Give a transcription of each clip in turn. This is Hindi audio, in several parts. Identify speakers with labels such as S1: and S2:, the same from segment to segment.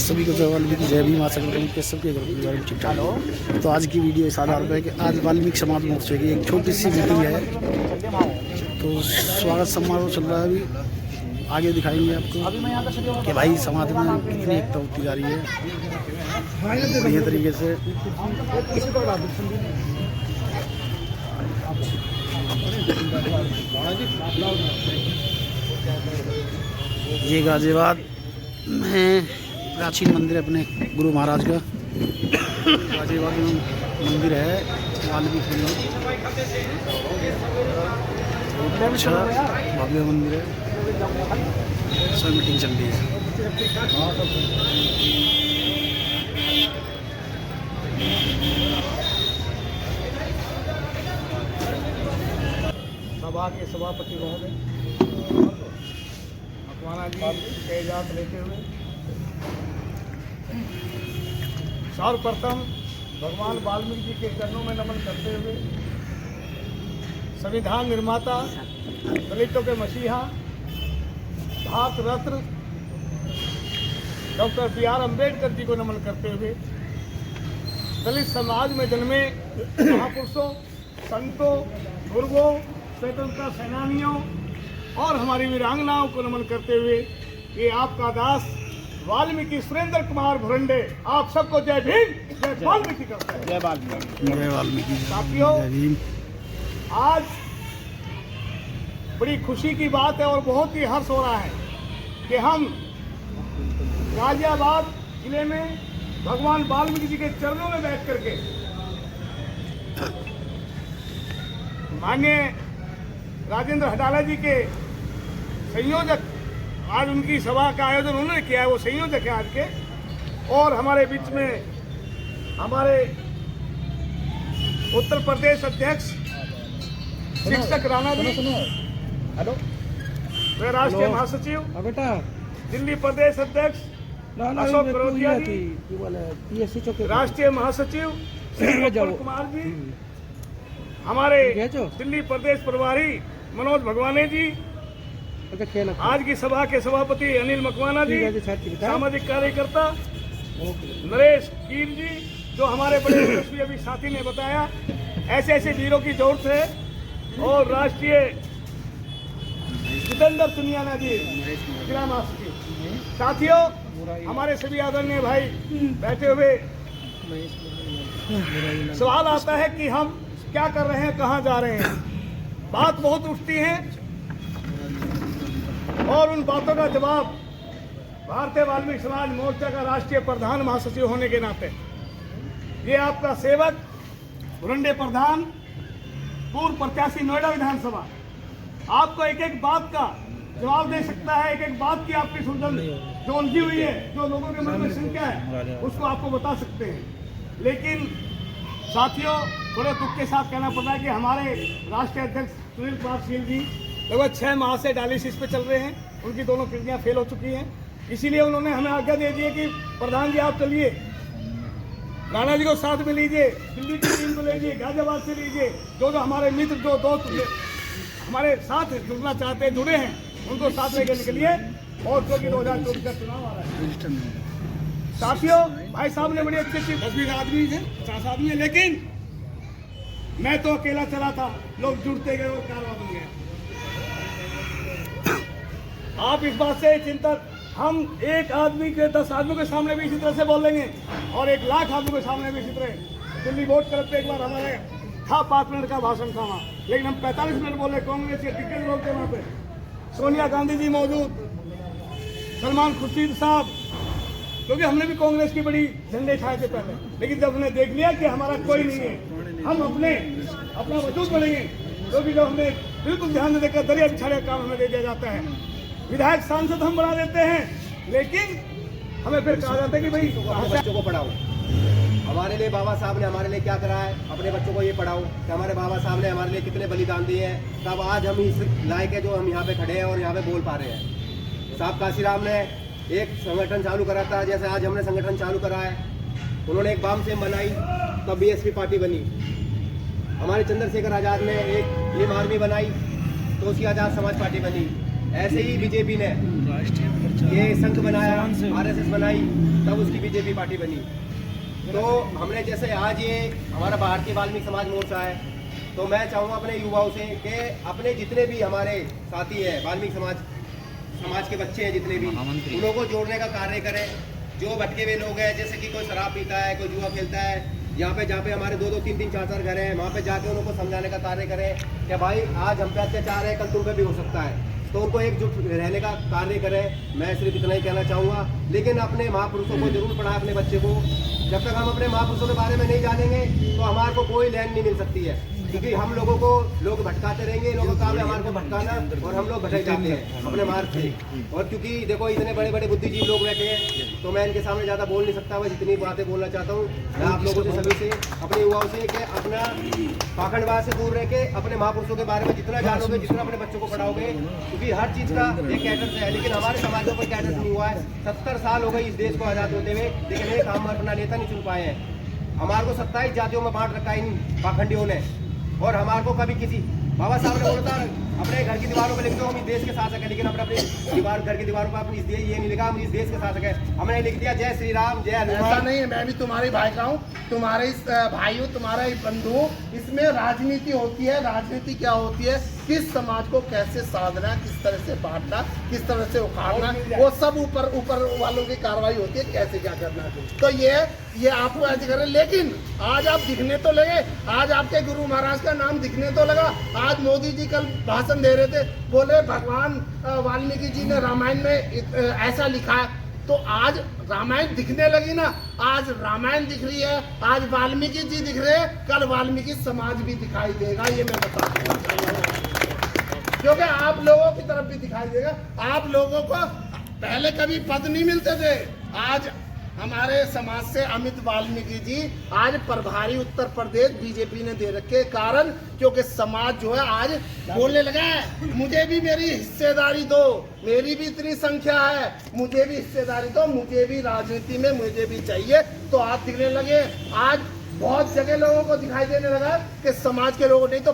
S1: सभी को जय वाल्मीकि जय भीम। आशा करता हूँ कि सबके घर परिवार में ठीक ठाक। तो आज की वीडियो इस आधार पर है कि आज वाल्मीकि समाज मोर्चे की एक छोटी सी मीटिंग है, तो स्वागत समारोह चल रहा है। अभी आगे दिखाएंगे आपको कि भाई समाज में कितनी एकता होती जा रही है बढ़िया तरीके से। ये गाजियाबाद में प्राचीन मंदिर है अपने गुरु महाराज का। गाजियाबाद में मंदिर है वाल्मीकि मंदिर, अच्छा भव्य मंदिर है। सब मीटिंग चल रही है।
S2: सभा के सभापति महोदय मकवाना जी के इजाज़त लेते हुए सर्वप्रथम भगवान वाल्मीकि जी के चरणों में नमन करते हुए संविधान निर्माता, दलितों के मसीहा, भारत रत्न डॉक्टर B.R. अम्बेडकर जी को नमन करते हुए दलित समाज में जन्मे महापुरुषों, संतों, गुरुओं, स्वतंत्रता सेनानियों और हमारी वीरांगनाओं को नमन करते हुए ये आपका दास वाल्मीकि सुरेंद्र कुमार भुरंडे आप सबको जय भीम, जय वाल्मीकि करता है।
S1: जय वाल्मीकि।
S2: साथियों, आज बड़ी खुशी की बात है और बहुत ही हर्ष हो रहा है कि हम गाजियाबाद जिले में भगवान वाल्मीकि जी के चरणों में बैठ करके माननीय राजेंद्र हडाला जी के संयोजक, आज उनकी सभा का आयोजन उन्होंने किया है, वो संयोजक है आज के, और हमारे बीच में हमारे उत्तर प्रदेश अध्यक्ष शिक्षक राणा जी, हेलो, वे राष्ट्रीय महासचिव, बेटा दिल्ली प्रदेश अध्यक्ष अशोक करोदिया जी, राष्ट्रीय महासचिव कुमार जी, हमारे दिल्ली प्रदेश प्रभारी मनोज भगवाने जी, आज की सभा के सभापति अनिल मकवाना जी, सामाजिक कार्यकर्ता नरेश कीर जी, जो हमारे बड़े यशस्वी अभी साथी ने बताया, ऐसे ऐसे वीरों की जरूरत है, और राष्ट्रीय जितेंद्र चुनियाना जी, जिला महासचिव। साथियों, हमारे सभी आदरणीय भाई बैठे हुए, सवाल आता है कि हम क्या कर रहे हैं, कहाँ जा रहे हैं। बात बहुत उठती है और उन बातों का जवाब भारतीय वाल्मीकि समाज मोर्चा का राष्ट्रीय प्रधान महासचिव होने के नाते ये आपका सेवक भुरंडे प्रधान, पूर्व प्रत्याशी नोएडा विधानसभा, आपको एक एक बात का जवाब दे सकता है। एक एक बात की आपकी सुलझन जो उलझी हुई है, जो लोगों के मन में शंका है, उसको आपको बता सकते हैं। लेकिन साथियों, थोड़े दुख के साथ कहना पड़ता है कि हमारे राष्ट्रीय अध्यक्ष सुनील कुमार शील जी लगभग 6 माह से डायलिसिस पे चल रहे हैं। उनकी दोनों किडनियां फेल हो चुकी हैं, इसीलिए उन्होंने हमें आज्ञा दे दी है कि प्रधान जी आप चलिए, राणा जी को साथ में लीजिए, दिल्ली की टीम को लीजिए, गाजियाबाद से लीजिए, जो जो हमारे मित्र, जो दोस्त हमारे साथ जुड़ना चाहते हैं, जुड़े हैं, उनको साथ लेके निकलिए। और क्योंकि 2024 का चुनाव आ रहा है। साथियों, भाई साहब ने बड़ी अच्छी 10-20 आदमी थे, 50 आदमी है, लेकिन मैं तो अकेला चला था, लोग जुड़ते गए और कारवा बन गया। आप इस बात से चिंतित, हम एक आदमी के 10 आदमियों के सामने भी इसी तरह से बोलेंगे और 1 लाख आदमियों के सामने भी इसी तरह। दिल्ली वोट करते एक बार हमारे था 5 मिनट का भाषण था वहाँ, लेकिन हम 45 मिनट बोले। कांग्रेस के दिग्गज लोग थे वहाँ पे, सोनिया गांधी जी मौजूद, सलमान खुर्शीद साहब, क्योंकि हमने भी कांग्रेस की बड़ी झंडे छाए थे पहले, लेकिन जब हमने देख लिया कि हमारा कोई नहीं है, हम अपना वजूद बढ़ेंगे, क्योंकि जब हमें बिल्कुल ध्यान न देकर दरिया बिछाने का काम हमें दे दिया जाता है। विधायक सांसद हम बढ़ा देते हैं, लेकिन हमें फिर कहा जाता है कि भाई
S3: बच्चों को पढ़ाओ। हमारे लिए बाबा साहब ने हमारे लिए क्या करा है, अपने बच्चों को ये पढ़ाओ कि हमारे बाबा साहब ने हमारे लिए कितने बलिदान दिए हैं, तब आज हम इस लायक है जो हम यहाँ पे खड़े हैं और यहाँ पे बोल पा रहे हैं। साहब काशीराम ने एक संगठन चालू करा था, जैसे आज हमने संगठन चालू करा है, उन्होंने एक बाम सेम बनाई, तब BSP पार्टी बनी। हमारे चंद्रशेखर आज़ाद ने एक भीम आर्मी बनाई, तो उसकी आज़ाद समाज पार्टी बनी। ऐसे ही बीजेपी ने ये संघ बनाया, RSS बनाई, तब उसकी बीजेपी पार्टी बनी। तो हमने जैसे आज ये हमारा भारतीय वाल्मीकि समाज मोर्चा है, तो मैं चाहूँगा अपने युवाओं से कि अपने जितने भी हमारे साथी हैं वाल्मीकि समाज के बच्चे हैं जितने भी, उन लोगों को जोड़ने का कार्य करें। जो भटके हुए लोग हैं, जैसे कि कोई शराब पीता है, कोई जुआ खेलता है, यहाँ पे जहाँ पे हमारे 2-2, 3-3, 4-4 घर हैं, वहाँ पे जाके उनको समझाने का कार्य करें कि भाई आज हम पे अत्याचार है, कल तुम पे भी हो सकता है, तो उनको एकजुट रहने का कार्य करें। मैं सिर्फ इतना ही कहना चाहूँगा। लेकिन अपने महापुरुषों को जरूर पढ़ाएं अपने बच्चे को। जब तक हम अपने महापुरुषों के बारे में नहीं जानेंगे तो हमारे को कोई लैंड नहीं मिल सकती है, क्योंकि हम लोगों को लोग भटकाते रहेंगे, लोगों का काम है हमारे को भटकाना, और हम लोग भटक जाते हैं अपने मार्ग से। और क्योंकि देखो इतने बड़े बड़े बुद्धिजीवी लोग बैठे हैं, तो मैं इनके सामने ज़्यादा बोल नहीं सकता, बस जितनी बातें बोलना चाहता हूँ मैं आप लोगों से, सभी से, अपने युवाओं से, कि अपना पाखंडवाद से दूर रह के अपने महापुरुषों के बारे में जितना जानोगे, जितना अपने बच्चों को पढ़ाओगे, क्योंकि हर चीज़ का एक कैडर है। लेकिन हमारे समाज में कोई कैडर नहीं हुआ है। 70 साल हो गए इस देश को आज़ाद होते हुए, लेकिन एक हम अपना नेता नहीं चुन पाए हैं। हमारे को 27 जातियों में बांट रखा इन पाखंडियों ने, और हमारे को कभी किसी बाबा साहब ने बोला था अपने घर की दीवारों पर लिख दो हम इस देश के शासक है, लेकिन अपने घर की दीवारों पर अपनी ये नहीं लिखा हम इस देश के शासक है, हमने लिख दिया जय श्री राम, जय हनुमान।
S4: ऐसा नहीं है, मैं भी तुम्हारी भाई का हूँ, तुम्हारे भाई हूँ, तुम्हारा ही बंधु हूँ। इसमें राजनीति होती है। राजनीति क्या होती है, किस समाज को कैसे साधना, किस तरह से बांटना, किस तरह से उखाड़ना, वो सब ऊपर वालों की कार्रवाई होती है, कैसे क्या करना। तो ये आपको ऐसे करें। लेकिन आज आप दिखने तो लगे, आज आपके गुरु महाराज का नाम दिखने तो लगा। आज मोदी जी कल भाषण दे रहे थे, बोले भगवान वाल्मीकि जी ने रामायण में ऐसा लिखा है, तो आज रामायण दिखने लगी ना। आज रामायण दिख रही है, आज वाल्मीकि जी दिख रहे हैं, कल वाल्मीकि समाज भी दिखाई देगा, ये मैं बता दूं, क्योंकि आप लोगों की तरफ भी दिखाई देगा। आप लोगों को पहले कभी पद नहीं मिलते थे, आज हमारे समाज से अमित वाल्मीकि जी आज प्रभारी उत्तर प्रदेश बीजेपी ने दे रखे। कारण क्योंकि समाज जो है आज बोलने लगा है, मुझे भी मेरी हिस्सेदारी दो, मेरी भी इतनी संख्या है, मुझे भी हिस्सेदारी दो, मुझे भी राजनीति में मुझे भी चाहिए। तो आज दिखने लगे, आज बहुत जगह लोगों को दिखाई देने लगा कि समाज के लोगों नहीं तो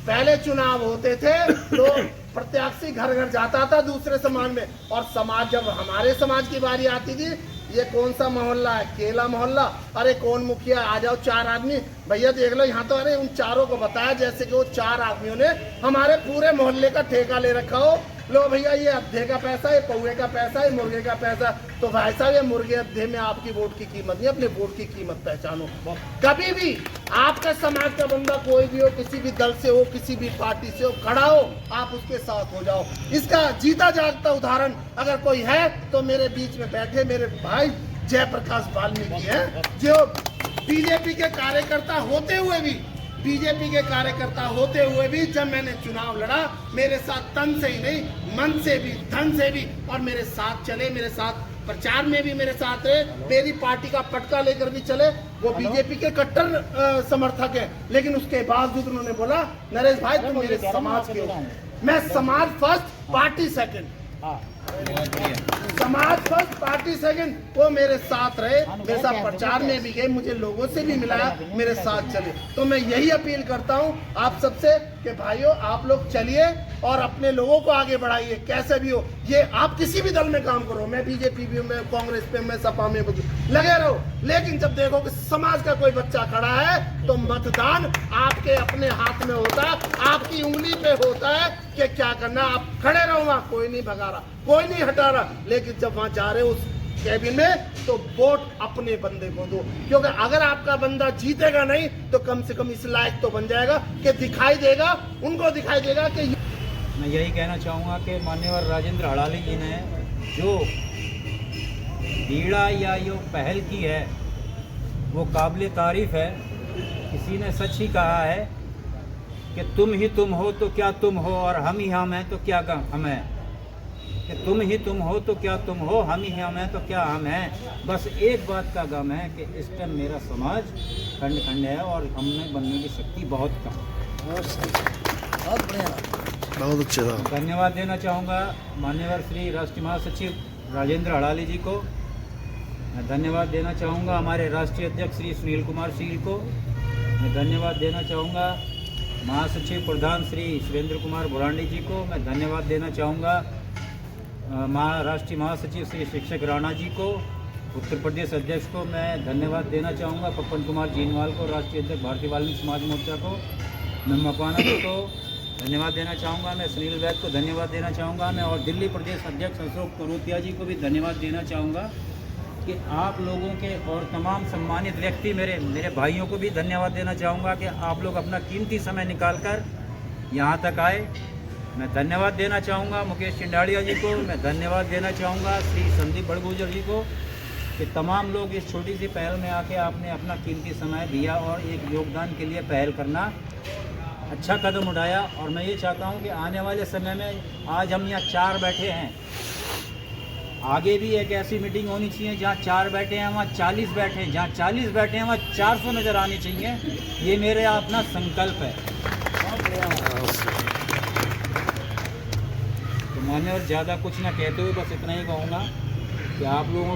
S4: पहले चुनाव होते थे तो प्रत्याशी घर घर जाता था दूसरे समाज में, और समाज जब हमारे समाज की बारी आती थी, ये कौन सा मोहल्ला है, केला मोहल्ला, अरे कौन मुखिया, आ जाओ 4 आदमी, भैया देख लो यहाँ तो, अरे उन चारों को बताया जैसे कि वो 4 आदमियों ने हमारे पूरे मोहल्ले का ठेका ले रखा हो। लो भैया ये अद्धे का पैसा, ये पौवे का पैसा, ये मुर्गे का पैसा। तो भाई साहब ये मुर्गे अद्धे में आपकी वोट की कीमत नहीं, अपने वोट की कीमत पहचानो। कभी भी आपके समाज का बंदा कोई भी हो, किसी भी दल से हो, किसी भी पार्टी से हो, खड़ा हो, आप उसके साथ हो जाओ। इसका जीता जागता उदाहरण अगर कोई है तो मेरे बीच में बैठे मेरे भाई जयप्रकाश वाल्मीकि हैं, जो बीजेपी के कार्यकर्ता होते हुए भी जब मैंने चुनाव लड़ा, मेरे साथ तन से ही नहीं, मन से भी, धन से भी, और मेरे साथ चले, मेरे साथ प्रचार में भी मेरे साथ रहे, मेरी पार्टी का पटका लेकर भी चले। वो बीजेपी के कट्टर समर्थक है, लेकिन उसके बावजूद उन्होंने बोला नरेश भाई तुम मेरे समाज के हो। मैं समाज फर्स्ट, पार्टी सेकंड, समाज फर्स्ट, पार्टी सेकंड। वो मेरे साथ रहे, मेरे साथ प्रचार में भी गए, मुझे लोगों से भी मिलाया, मेरे साथ चले। तो मैं यही अपील करता हूँ आप सबसे कि भाइयों आप लोग चलिए और अपने लोगों को आगे बढ़ाइए, कैसे भी हो। ये आप किसी भी दल में काम करो, मैं बीजेपी भी, मैं कांग्रेस पे, मैं सपा में, लगे रहो, लेकिन जब देखो कि समाज का कोई बच्चा खड़ा है तो मतदान आपके अपने हाथ में होता है, आपकी उंगली पे होता है कि क्या करना। आप खड़े रहो वहाँ, कोई नहीं भगा रहा, कोई नहीं हटा रहा, लेकिन जब वहाँ जा रहे हो उस कैबिन में तो वोट अपने बंदे को दो, क्योंकि अगर आपका बंदा जीतेगा नहीं तो कम से कम इस लायक तो बन जाएगा कि दिखाई देगा, उनको दिखाई देगा कि।
S5: मैं यही कहना चाहूँगा कि माननीय राजेंद्र हड़ाली जी ने जो बीड़ा या यो पहल की है वो काबिल तारीफ है। किसी ने सच ही कहा है कि तुम ही तुम हो तो क्या तुम हो, और हम ही हम हैं तो क्या हम हैं। कि तुम ही तुम हो तो क्या तुम हो, हम ही हम हैं तो क्या हम हैं। बस एक बात का गम है कि इस टाइम मेरा समाज खंड खंड है और हमें बनने की शक्ति बहुत कम।
S1: बहुत अच्छे था।
S5: धन्यवाद देना चाहूँगा मान्यवर श्री राष्ट्रीय महासचिव राजेंद्र हड़ाली जी को। मैं धन्यवाद देना चाहूँगा हमारे राष्ट्रीय अध्यक्ष श्री सुनील कुमार शील को। मैं धन्यवाद देना चाहूँगा महासचिव प्रधान श्री सुरेंद्र कुमार बुरांडी जी को। मैं धन्यवाद देना चाहूँगा राष्ट्रीय महासचिव श्री शिक्षक राणा जी को, उत्तर प्रदेश अध्यक्ष को मैं धन्यवाद देना चाहूँगा, पप्पन कुमार जीनवाल को, राष्ट्रीय अध्यक्ष भारतीय वाल्मीकि समाज मोर्चा को, मैं मकवाना जी को धन्यवाद देना चाहूँगा, मैं सुनील वैद को धन्यवाद देना चाहूँगा, मैं और दिल्ली प्रदेश अध्यक्ष अशोक करोतिया जी को भी धन्यवाद देना चाहूँगा कि आप लोगों के और तमाम सम्मानित व्यक्ति मेरे भाइयों को भी धन्यवाद देना चाहूँगा कि आप लोग अपना कीमती समय निकाल कर यहाँ तक आए। मैं धन्यवाद देना चाहूँगा मुकेश चिंडाड़िया जी को, मैं धन्यवाद देना चाहूँगा श्री संदीप बड़गुजर जी को कि तमाम लोग इस छोटी सी पहल में आके आपने अपना कीमती समय दिया और एक योगदान के लिए पहल करना अच्छा कदम उठाया। और मैं ये चाहता हूँ कि आने वाले समय में आज हम यहाँ 4 बैठे हैं, आगे भी एक ऐसी मीटिंग होनी चाहिए जहाँ 4 बैठे हैं वहाँ 40 बैठे हैं, जहाँ 40 बैठे हैं वहाँ 400 नज़र आनी चाहिए। ये मेरे अपना संकल्प है। तो मैंने और ज़्यादा कुछ ना कहते हुए बस इतना ही कहूँगा कि आप लोगों